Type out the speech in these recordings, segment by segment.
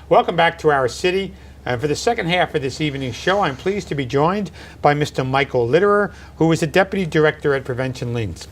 Welcome back to our city. For the second half of this evening's show, I'm pleased to be joined by Mr. Michael Litterer, who is the Deputy Director at Prevention Links.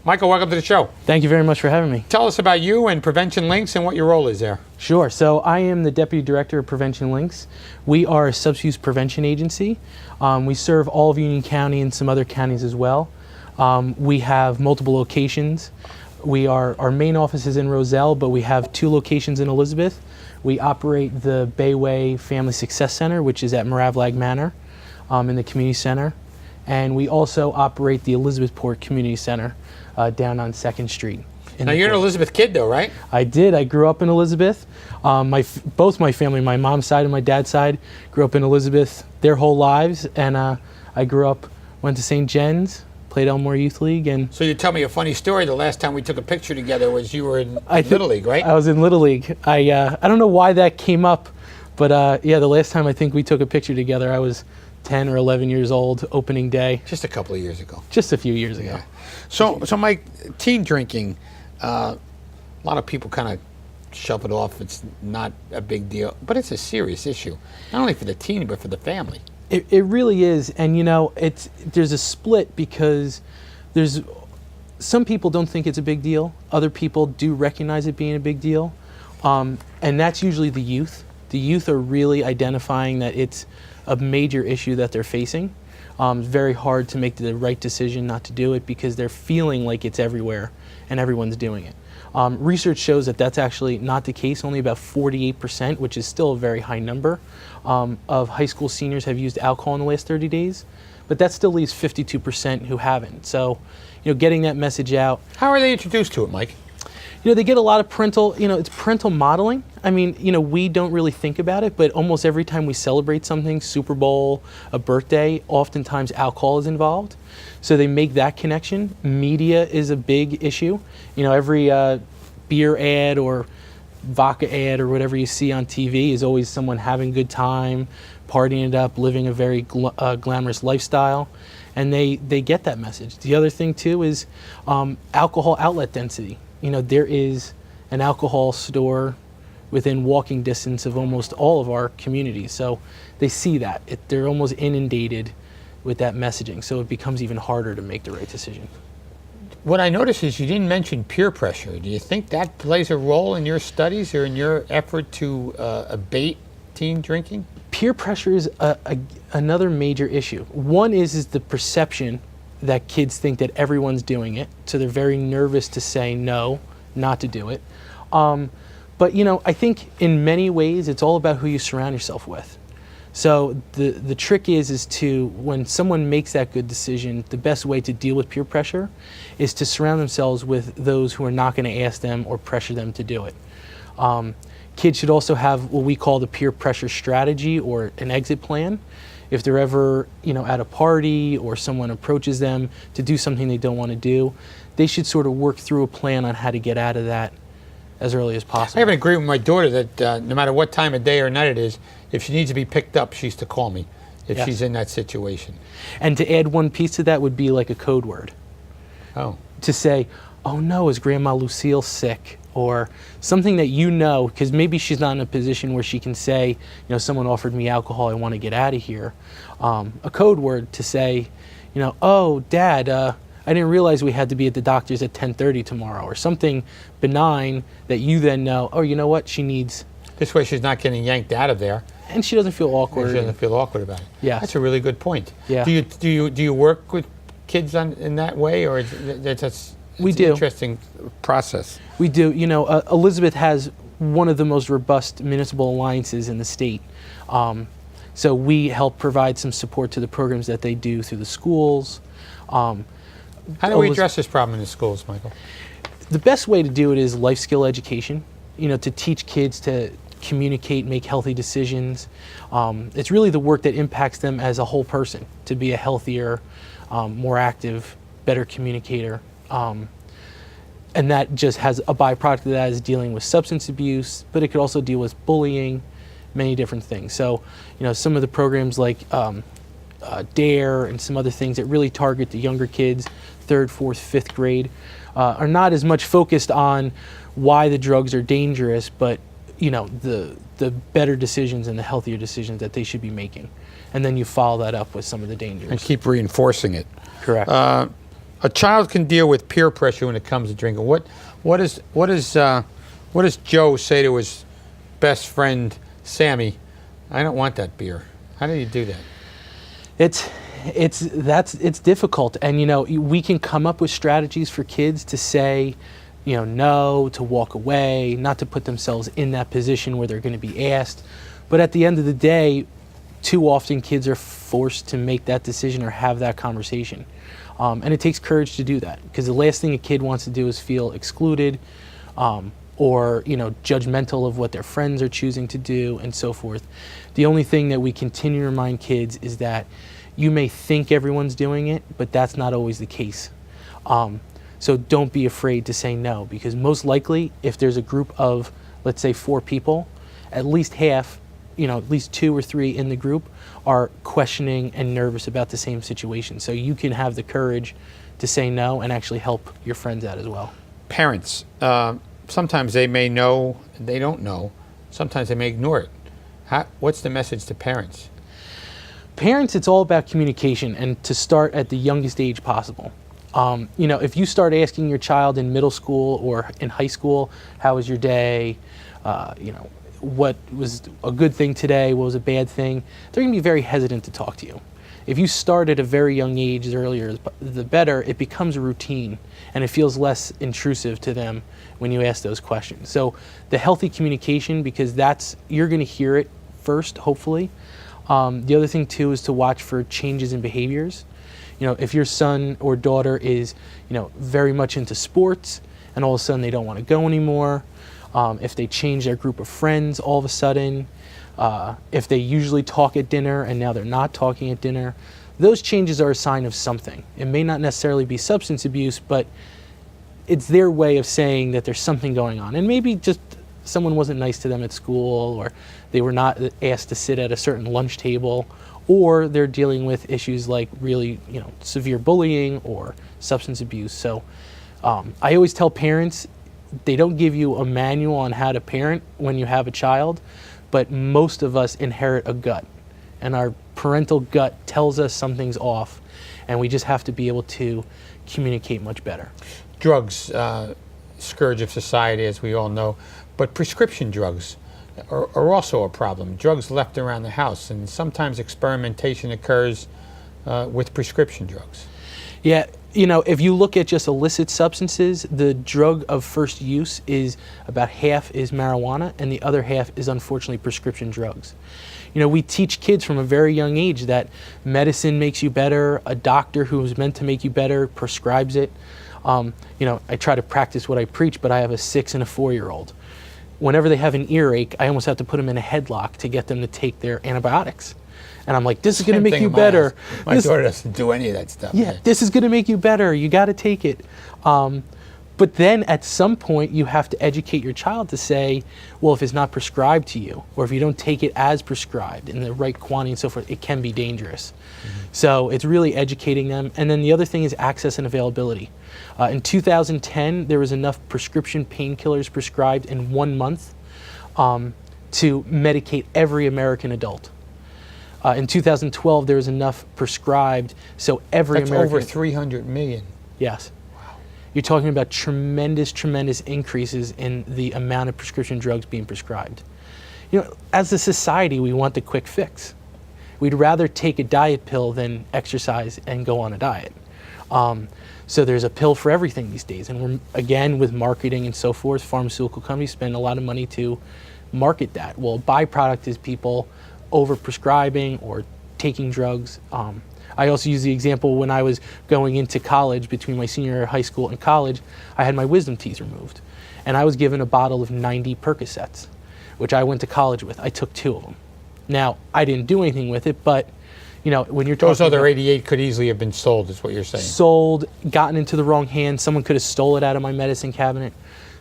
Michael, welcome to the show. Thank you very much for having me. Tell us about you and Prevention Links and what your role is there. Sure. So I am the Deputy Director of Prevention Links. We are a substance use prevention agency. We serve all of Union County and some other counties as well. We have multiple locations. Our main office is in Roselle, but we have 2 locations in Elizabeth. We operate the Bayway Family Success Center, which is at Moravlag Manor in the community center. And we also operate the Elizabethport Community Center down on 2nd Street. Now, you're an Elizabeth kid, though, right? I did. I grew up in Elizabeth. Both my family, my mom's side and my dad's side, grew up in Elizabeth their whole lives. And I grew up, went to St. Jen's, played Elmore Youth League. And so you tell me a funny story. The last time we took a picture together was you were in Little League, right? I was in Little League. I don't know why that came up, but yeah, the last time I think we took a picture together, I was 10 or 11 years old, opening day. Just a couple of years ago. Just a few years ago. Yeah. So Mike, teen drinking, a lot of people kind of shove it off. It's not a big deal, but it's a serious issue, not only for the teen, but for the family. It really is, and you know, there's a split because there's some people don't think it's a big deal. Other people do recognize it being a big deal, and that's usually the youth. The youth are really identifying that it's a major issue that they're facing. It's very hard to make the right decision not to do it because they're feeling like it's everywhere and everyone's doing it. Research shows that that's actually not the case. Only about 48%, which is still a very high number, of high school seniors have used alcohol in the last 30 days. But that still leaves 52% who haven't. So, you know, getting that message out. How are they introduced to it, Mike? You know, they get a lot of parental, it's parental modeling. I mean, we don't really think about it, but almost every time we celebrate something, Super Bowl, a birthday, oftentimes alcohol is involved. So they make that connection. Media is a big issue. Every beer ad or vodka ad or whatever you see on TV is always someone having a good time, partying it up, living a very glamorous lifestyle. And they get that message. The other thing, too, is alcohol outlet density. There is an alcohol store within walking distance of almost all of our communities. So they see that. They're almost inundated with that messaging. So it becomes even harder to make the right decision. What I noticed is you didn't mention peer pressure. Do you think that plays a role in your studies or in your effort to abate teen drinking? Peer pressure is another major issue. One is the perception that kids think that everyone's doing it, so they're very nervous to say no, not to do it. But I think in many ways it's all about who you surround yourself with. So the trick is to, when someone makes that good decision, the best way to deal with peer pressure is to surround themselves with those who are not going to ask them or pressure them to do it. Kids should also have what we call the peer pressure strategy or an exit plan. If they're ever, at a party or someone approaches them to do something they don't want to do, they should sort of work through a plan on how to get out of that as early as possible. I have an agreement with my daughter that no matter what time of day or night it is, if she needs to be picked up, she's to call me if she's in that situation. And to add one piece to that would be like a code word. Oh. To say, oh no, is Grandma Lucille sick? Or something that because maybe she's not in a position where she can say, someone offered me alcohol, I want to get out of here. A code word to say, oh, Dad, I didn't realize we had to be at the doctor's at 10:30 tomorrow, or something benign that you then know, oh, you know what, she needs. This way she's not getting yanked out of there. And she doesn't feel awkward. She doesn't feel awkward about it. Yeah. That's a really good point. Yeah. Do you work with kids in that way, or it's we do. An interesting process? We do. Elizabeth has one of the most robust municipal alliances in the state. So we help provide some support to the programs that they do through the schools. How do we address this problem in the schools, Michael? The best way to do it is life skill education, to teach kids to communicate, make healthy decisions. It's really the work that impacts them as a whole person, to be a healthier, more active, better communicator. And that just has a byproduct of that is dealing with substance abuse, but it could also deal with bullying, many different things. So, some of the programs like DARE and some other things that really target the younger kids, 3rd, 4th, 5th grade, are not as much focused on why the drugs are dangerous, but the better decisions and the healthier decisions that they should be making. And then you follow that up with some of the dangers. And keep reinforcing it. Correct. A child can deal with peer pressure when it comes to drinking. What does Joe say to his best friend Sammy? I don't want that beer. How do you do that? It's difficult, and we can come up with strategies for kids to say, no, to walk away, not to put themselves in that position where they're going to be asked. But at the end of the day, too often kids are forced to make that decision or have that conversation. And it takes courage to do that, because the last thing a kid wants to do is feel excluded or judgmental of what their friends are choosing to do and so forth. The only thing that we continue to remind kids is that you may think everyone's doing it, but that's not always the case. So don't be afraid to say no, because most likely if there's a group of, let's say, 4 people, at least half, at least 2 or 3 in the group are questioning and nervous about the same situation. So you can have the courage to say no and actually help your friends out as well. Parents, sometimes they may know, they don't know. Sometimes they may ignore it. What's the message to parents? Parents, it's all about communication, and to start at the youngest age possible. If you start asking your child in middle school or in high school, how was your day? What was a good thing today? What was a bad thing? They're going to be very hesitant to talk to you. If you start at a very young age, the earlier the better, it becomes a routine and it feels less intrusive to them when you ask those questions. So the healthy communication, because you're going to hear it first, hopefully. The other thing too is to watch for changes in behaviors. If your son or daughter is, very much into sports and all of a sudden they don't want to go anymore, if they change their group of friends all of a sudden, if they usually talk at dinner and now they're not talking at dinner, those changes are a sign of something. It may not necessarily be substance abuse, but it's their way of saying that there's something going on. And maybe just someone wasn't nice to them at school, or they were not asked to sit at a certain lunch table, or they're dealing with issues like really, severe bullying or substance abuse. So I always tell parents, they don't give you a manual on how to parent when you have a child, but most of us inherit a gut, and our parental gut tells us something's off, and we just have to be able to communicate much better. Drugs, scourge of society, as we all know, but prescription drugs are also a problem. Drugs left around the house, and sometimes experimentation occurs with prescription drugs. Yeah, if you look at just illicit substances, the drug of first use is about half is marijuana, and the other half is unfortunately prescription drugs. We teach kids from a very young age that medicine makes you better. A doctor who is meant to make you better prescribes it. I try to practice what I preach, but I have a 6 and a 4-year-old. Whenever they have an earache, I almost have to put them in a headlock to get them to take their antibiotics. And I'm like, this is going to make you better. My daughter doesn't do any of that stuff. Yeah, this is going to make you better. You got to take it. But then at some point, you have to educate your child to say, well, if it's not prescribed to you, or if you don't take it as prescribed in the right quantity and so forth, it can be dangerous. Mm-hmm. So it's really educating them. And then the other thing is access and availability. In 2010, there was enough prescription painkillers prescribed in 1 month to medicate every American adult. In 2012, there was enough prescribed, so every That's American... over 300 million. Yes. You're talking about tremendous, tremendous increases in the amount of prescription drugs being prescribed. As a society, we want the quick fix. We'd rather take a diet pill than exercise and go on a diet. So there's a pill for everything these days. And we're, again, with marketing and so forth, pharmaceutical companies spend a lot of money to market that. Well, a byproduct is people over-prescribing or taking drugs. I also use the example when I was going into college, between my senior year of high school and college, I had my wisdom teeth removed. And I was given a bottle of 90 Percocets, which I went to college with. I took 2 of them. Now, I didn't do anything with it, but when you're talking Those other about 88 could easily have been sold, is what you're saying. sold, gotten into the wrong hands, someone could have stole it out of my medicine cabinet.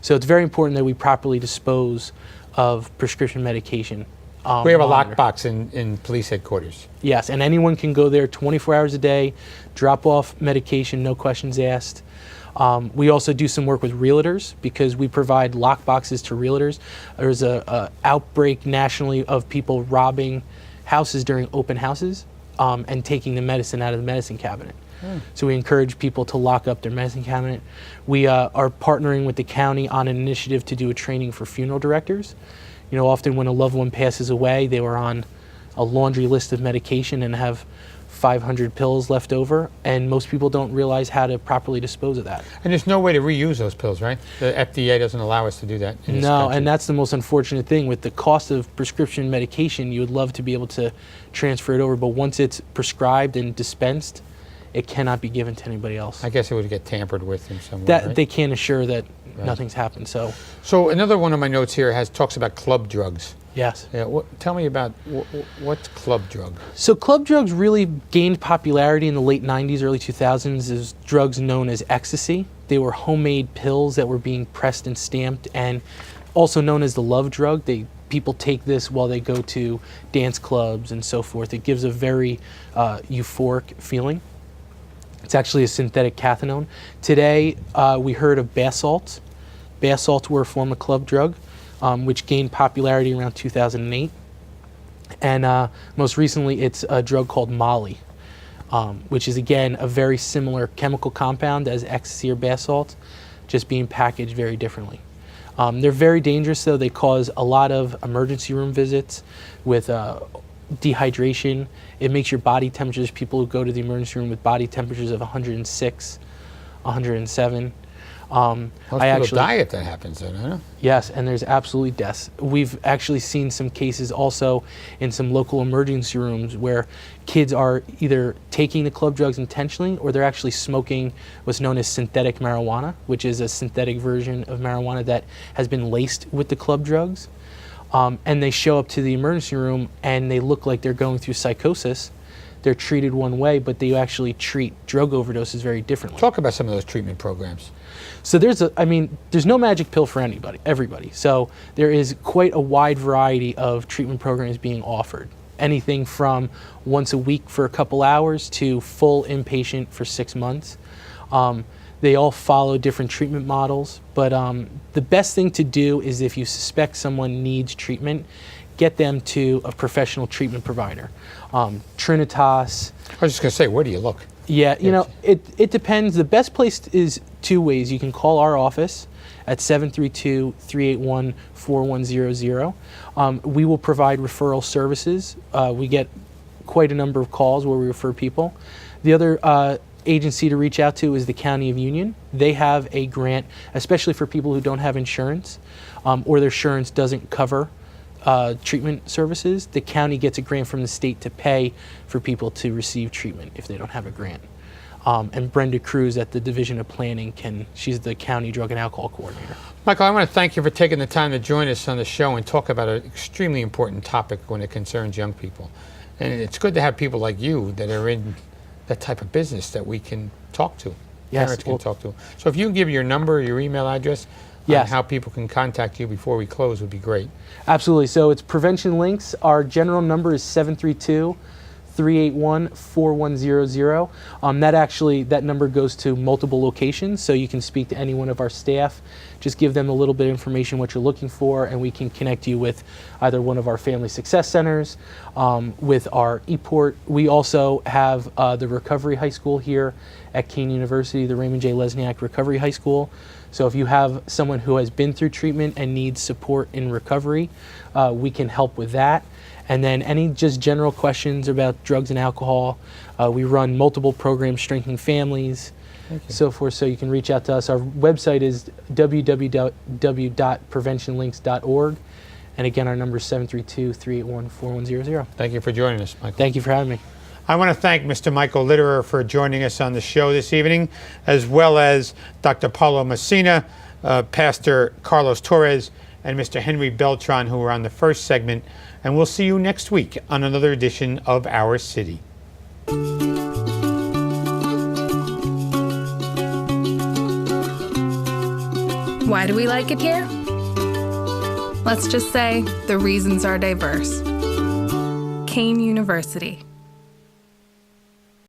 So it's very important that we properly dispose of prescription medication. We have a monitor. lockbox in police headquarters. Yes, and anyone can go there 24 hours a day, drop off medication, no questions asked. We also do some work with realtors because we provide lock boxes to realtors. There's a outbreak nationally of people robbing houses during open houses and taking the medicine out of the medicine cabinet. So we encourage people to lock up their medicine cabinet. We are partnering with the county on an initiative to do a training for funeral directors. You know, often when a loved one passes away, they were on a laundry list of medication and have 500 pills left over, and most people don't realize how to properly dispose of that. And there's no way to reuse those pills, right? The FDA doesn't allow us to do that in this No, country. and that's the most unfortunate thing. With the cost of prescription medication, you would love to be able to transfer it over, but once it's prescribed and dispensed, it cannot be given to anybody else. I guess it would get tampered with in some way, That right? they can't assure that nothing's happened. So another one of my notes here talks about club drugs. yes. Yeah, tell me about what's club drug? So club drugs really gained popularity in the late 90s, early 2000s as drugs known as ecstasy. They were homemade pills that were being pressed and stamped, and also known as the love drug. People take this while they go to dance clubs and so forth. It gives a very euphoric feeling. It's actually a synthetic cathinone. Today, we heard of bath salts. Bath salts were a form of club drug, which gained popularity around 2008. And most recently, it's a drug called Molly, which is, again, a very similar chemical compound as ecstasy or bath salts, just being packaged very differently. They're very dangerous, though. They cause a lot of emergency room visits with dehydration. It makes your body temperatures, people who go to the emergency room with body temperatures of 106, 107. Most people die if that happens, though, don't they? Yes, and there's absolutely deaths. We've actually seen some cases also in some local emergency rooms where kids are either taking the club drugs intentionally or they're actually smoking what's known as synthetic marijuana, which is a synthetic version of marijuana that has been laced with the club drugs. And they show up to the emergency room and they look like they're going through psychosis. They're treated one way, but they actually treat drug overdoses very differently. Talk about some of those treatment programs. So there's no magic pill for everybody. So there is quite a wide variety of treatment programs being offered. Anything from once a week for a couple hours to full inpatient for 6 months. They all follow different treatment models, but the best thing to do is if you suspect someone needs treatment, get them to a professional treatment provider. Trinitas. I was just going to say, where do you look? Yeah, it depends. The best place is two ways. You can call our office at 732-381-4100. We will provide referral services. We get quite a number of calls where we refer people. The other agency to reach out to is the County of Union. They have a grant, especially for people who don't have insurance or their insurance doesn't cover treatment services. The county gets a grant from the state to pay for people to receive treatment if they don't have a grant. And Brenda Cruz at the Division of Planning she's the County Drug and Alcohol Coordinator. Michael, I want to thank you for taking the time to join us on the show and talk about an extremely important topic when it concerns young people. And it's good to have people like you that are in that type of business that we can talk to. Yes, Parents can talk to. So if you can give your number, your email address, yes, on how people can contact you before we close would be great. Absolutely. So it's Prevention Links. Our general number is 732-381-4100. That number goes to multiple locations, so you can speak to any one of our staff. Just give them a little bit of information what you're looking for, and we can connect you with either one of our family success centers, with our ePort. We also have the Recovery High School here at Kean University, the Raymond J. Lesniak Recovery High School. So if you have someone who has been through treatment and needs support in recovery, we can help with that. And then any just general questions about drugs and alcohol, we run multiple programs, Strengthening Families, so forth, so you can reach out to us. Our website is www.preventionlinks.org. And again, our number is 732-381-4100. Thank you for joining us, Michael. Thank you for having me. I want to thank Mr. Michael Litterer for joining us on the show this evening, as well as Dr. Paulo Messina, Pastor Carlos Torres, and Mr. Henry Beltran, who were on the first segment. And we'll see you next week on another edition of Our City. Why do we like it here? Let's just say the reasons are diverse. Kean University.